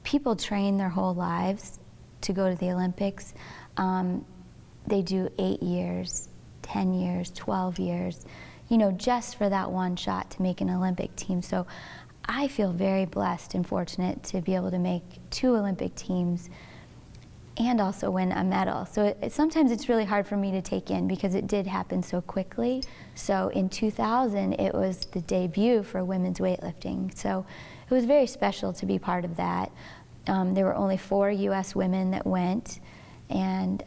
people train their whole lives to go to the Olympics. They do 8 years, 10 years, 12 years, you know, just for that one shot to make an Olympic team. So I feel very blessed and fortunate to be able to make 2 Olympic teams and also win a medal. So sometimes it's really hard for me to take in because it did happen so quickly. So in 2000, it was the debut for women's weightlifting. So it was very special to be part of that. There were only 4 US women that went, and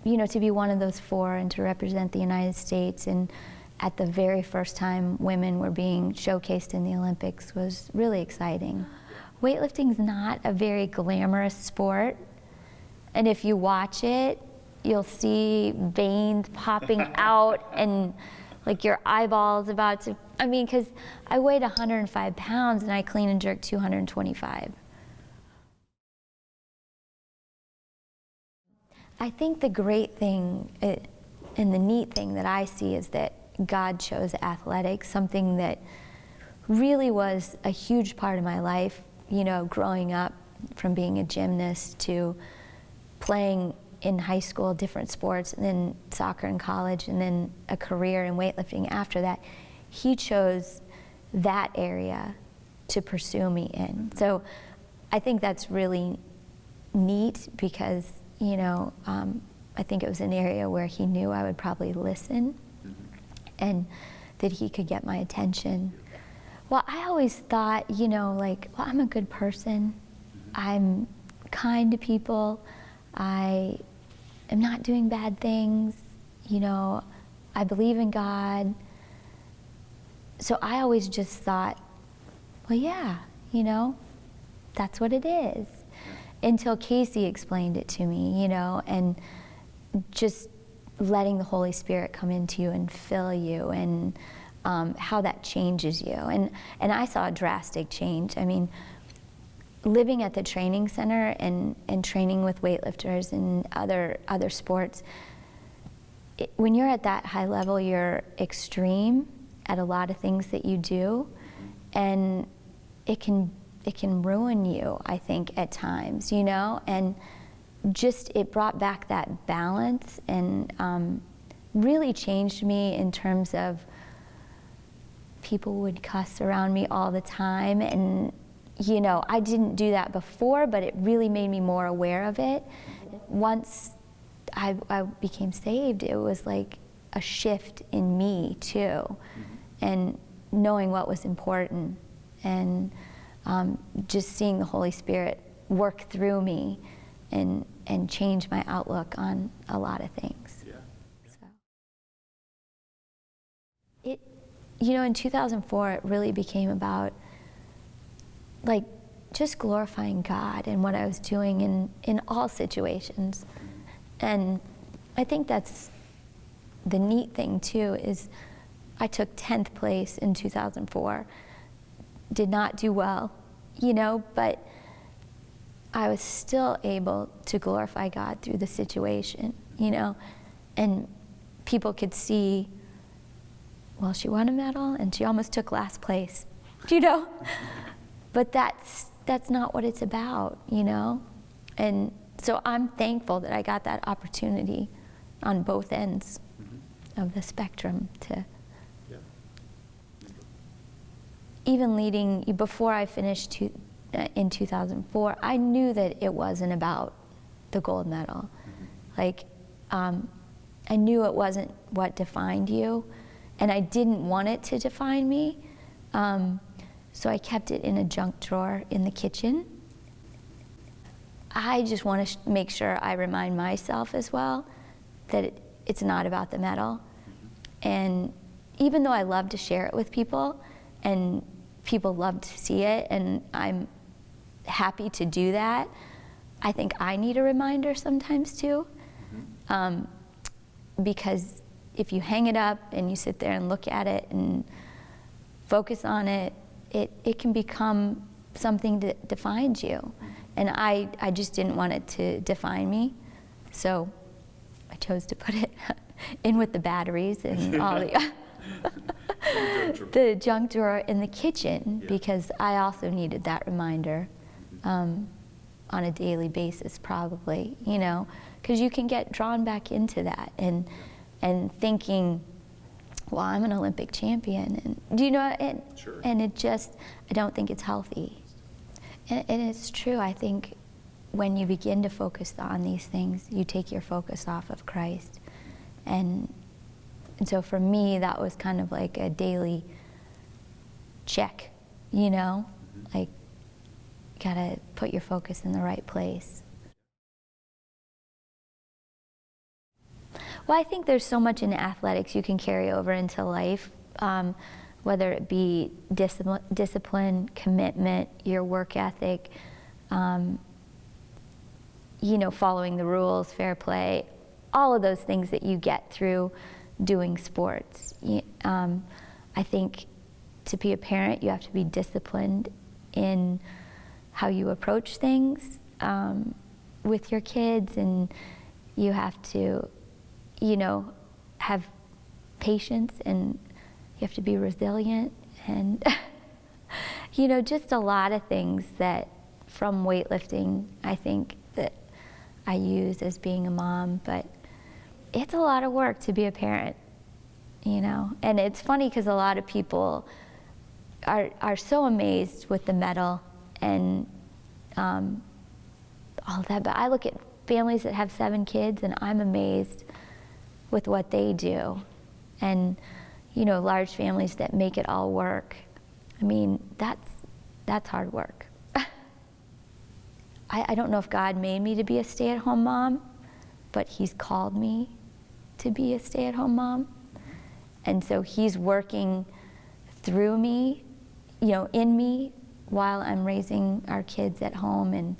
you know, to be one of those 4 and to represent the United States, and at the very first time women were being showcased in the Olympics was really exciting. Weightlifting's not a very glamorous sport, and if you watch it, you'll see veins popping out and like your eyeballs about to, I mean, because I weighed 105 pounds and I clean and jerk 225. I think the great thing and the neat thing that I see is that God chose athletics, something that really was a huge part of my life, you know, growing up from being a gymnast to playing in high school different sports, and then soccer in college, and then a career in weightlifting after that. He chose that area to pursue me in. So I think that's really neat because, you know, I think it was an area where he knew I would probably listen and that he could get my attention. Well, I always thought, you know, like, well, I'm a good person. I'm kind to people. I am not doing bad things. You know, I believe in God. So I always just thought, well, yeah, you know, that's what it is. Until Casey explained it to me, you know, and just letting the Holy Spirit come into you and fill you, and how that changes you. And I saw a drastic change. I mean, living at the training center and training with weightlifters and other sports, when you're at that high level, you're extreme at a lot of things that you do, and it can ruin you, I think, at times, you know, and just it brought back that balance and really changed me in terms of people would cuss around me all the time, and you know, I didn't do that before, but it really made me more aware of it. Once I became saved, it was like a shift in me too, and knowing what was important, and just seeing the Holy Spirit work through me and change my outlook on a lot of things. Yeah. So it, you know, in 2004, it really became about like just glorifying God and what I was doing in all situations. And I think that's the neat thing too, is I took 10th place in 2004. Did not do well, you know, but I was still able to glorify God through the situation, you know, and people could see, well, she won a medal and she almost took last place, you know, but that's not what it's about, you know, and so I'm thankful that I got that opportunity on both ends of the spectrum to. Even leading, before I finished in 2004, I knew that it wasn't about the gold medal. Like, I knew it wasn't what defined you, and I didn't want it to define me. So I kept it in a junk drawer in the kitchen. I just want to make sure I remind myself as well that it's not about the medal. And even though I love to share it with people, and people love to see it, and I'm happy to do that, I think I need a reminder sometimes too. Because if you hang it up and you sit there and look at it and focus on it, it can become something that defines you. And I just didn't want it to define me, so I chose to put it in with the batteries and all the junk drawer in the kitchen, because I also needed that reminder on a daily basis, probably, you know, because you can get drawn back into that and thinking, well, I'm an Olympic champion, and do you know, and, Sure. and it just, I don't think it's healthy. And it's true, I think when you begin to focus on these things, you take your focus off of Christ. And so for me, that was kind of like a daily check, you know, like, gotta put your focus in the right place. Well, I think there's so much in athletics you can carry over into life, whether it be discipline, commitment, your work ethic, you know, following the rules, fair play, all of those things that you get through doing sports. I think to be a parent, you have to be disciplined in how you approach things with your kids, and you have to, you know, have patience, and you have to be resilient, and you know, just a lot of things that from weightlifting, I think that I use as being a mom. But it's a lot of work to be a parent, you know. And it's funny because a lot of people are so amazed with the medal and all of that, but I look at families that have 7 kids and I'm amazed with what they do. And you know, large families that make it all work. I mean, that's hard work. I don't know if God made me to be a stay-at-home mom, but He's called me to be a stay-at-home mom. And so He's working through me, you know, in me, while I'm raising our kids at home, and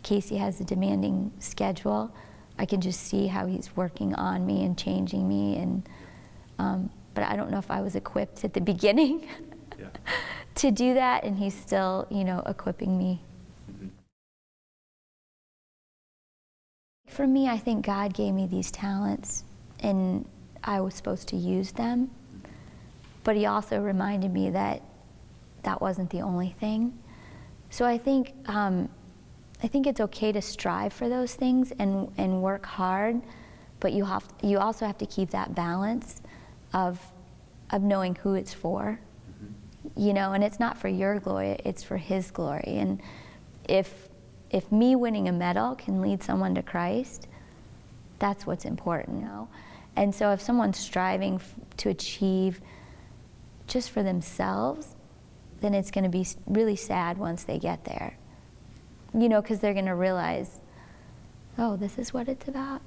Casey has a demanding schedule. I can just see how He's working on me and changing me, and but I don't know if I was equipped at the beginning to do that, and He's still, you know, equipping me. For me, I think God gave me these talents, and I was supposed to use them, but He also reminded me that that wasn't the only thing. So I think it's okay to strive for those things and work hard, but you also have to keep that balance of knowing who it's for, you know, and it's not for your glory, it's for His glory. And if me winning a medal can lead someone to Christ, that's what's important, you know. And so if someone's striving to achieve just for themselves, then it's going to be really sad once they get there, you know, because they're going to realize, oh, this is what it's about.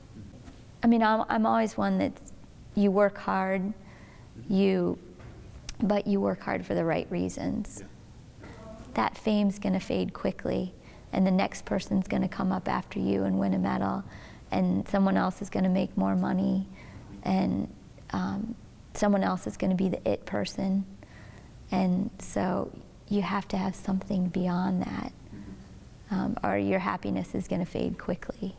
I mean, I'm always one that you work hard, but you work hard for the right reasons. That fame's going to fade quickly, and the next person's going to come up after you and win a medal, and someone else is going to make more money, and someone else is going to be the it person. And so you have to have something beyond that, or your happiness is going to fade quickly.